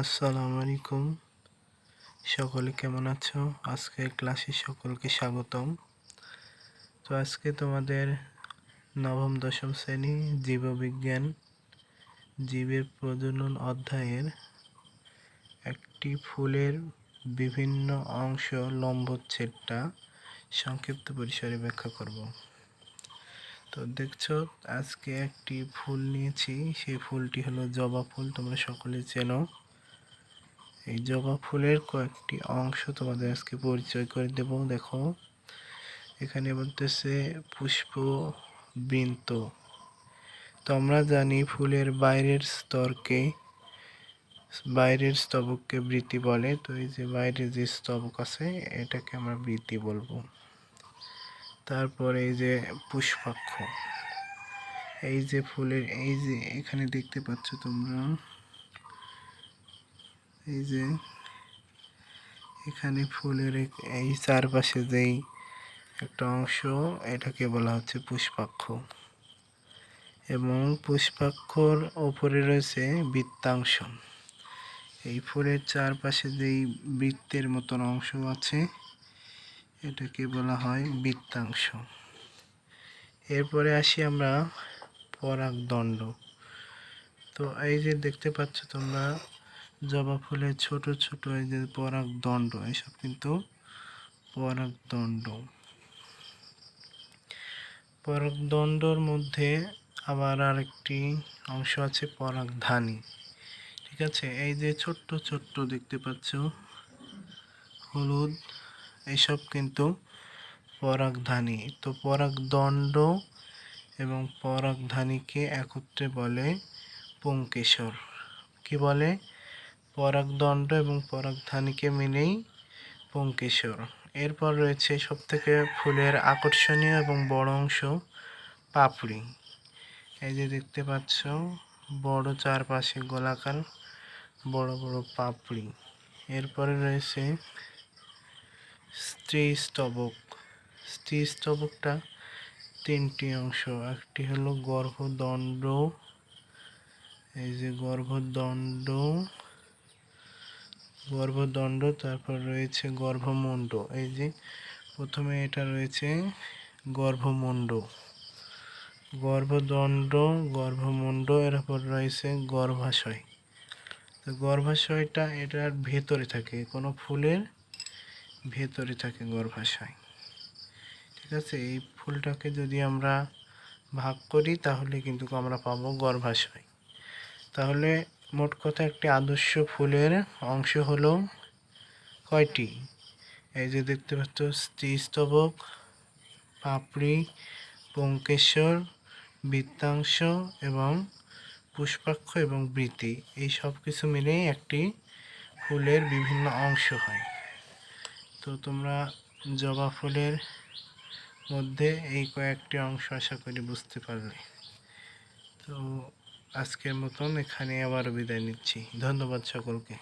আসসালামু আলাইকুম। সকলে কেমন আছো? আজকের ক্লাসে সকলকে স্বাগতম। তো আজকে তোমাদের নবম দশম শ্রেণী জীববিজ্ঞান জীবের প্রজনন অধ্যায়ের একটি ফুলের বিভিন্ন অংশ লম্বচ্ছেদটা সংক্ষিপ্ত পরিসরে ব্যাখ্যা করব। তো দেখছো আজকে একটি ফুল নিয়েছি, সেই ফুলটি হলো জবা ফুল। তোমরা সকলে চেনো। এই জবা ফুলের কয়েকটি অংশ তোমাদের আজকে পরিচয় করে দেব। দেখো, এখানে বলতেছে পুষ্পবৃন্ত। তো আমরা জানি ফুলের বাইরের স্তবককে বৃতি বলে। তো এই যে বাইরের যে স্তবক আছে এটাকে আমরা বৃতি বলবো। তারপরে এই যে পুষ্পাক্ষ, এই যে ফুলের এই যে এখানে দেখতে পাচ্ছ তোমরা, এই যে এখানে ফুলের এই চারপাশে যেই একটা অংশ, এটাকে বলা হচ্ছে পুষ্পাক্ষ। এবং পুষ্পাক্ষর ওপরে রয়েছে বৃত্তাংশ। এই ফুলের চারপাশে যেই বৃত্তের মতন অংশ আছে এটাকে বলা হয় বৃত্তাংশ। এরপরে আসি আমরা পরাগদণ্ড। তো এই যে দেখতে পাচ্ছ তোমরা জবা ফুলের ছোট ছোট এই যে পরাগদণ্ড, এসব কিন্তু পরাগদণ্ড। পরাগদণ্ডর মধ্যে আবার আরেকটি অংশ আছে পরাগধানী। ঠিক আছে, এই যে ছোট্ট ছোট্ট দেখতে পাচ্ছ হলুদ, এইসব কিন্তু পরাগধানী। তো পরাগদণ্ড এবং পরাগধানীকে একত্রে বলে পুংকেশর। কি বলে? পরাগদণ্ড এবং পরাগধানীকে মিলেই পুংকেশর। এরপর রয়েছে সবথেকে ফুলের আকর্ষণীয় এবং বড় অংশ পাপড়ি। এই যে দেখতে পাচ্ছ বড় চারপাশে গোলাকার বড় বড় পাপড়ি। এরপরে রয়েছে স্ত্রীস্তবক। স্ত্রীস্তবকটা তিনটি অংশ। একটি হলো গর্ভদণ্ড, এই যে গর্ভদণ্ড, তারপর রয়েছে গর্ভমুণ্ড। এই যে প্রথমে এটা রয়েছে গর্ভমুণ্ড, গর্ভদণ্ড, গর্ভমুণ্ড, এরপর রয়েছে গর্ভাশয়। তো গর্ভাশয়টা এটার ভেতরে থাকে, কোনো ফুলের ভেতরে থাকে গর্ভাশয়। ঠিক আছে, এই ফুলটাকে যদি আমরা ভাগ করি তাহলে কিন্তু আমরা পাবো গর্ভাশয়। তাহলে মোট কথা একটি আদর্শ ফুলের অংশ হলো কয়টি? এই যে দেখতে পাচ্ছ স্ত্রীস্তবক, পাপড়ি, পুংকেশর, বৃত্তাংশ এবং পুষ্পাক্ষ এবং বৃতি। এই সব কিছু মিলেই একটি ফুলের বিভিন্ন অংশ হয়। তো তোমরা জবা ফুলের মধ্যে এই কয়েকটি অংশ আশা করি বুঝতে পারলে। তো আজকের মতন এখানে আবার বিদায় নিচ্ছি। ধন্যবাদ সকলকে।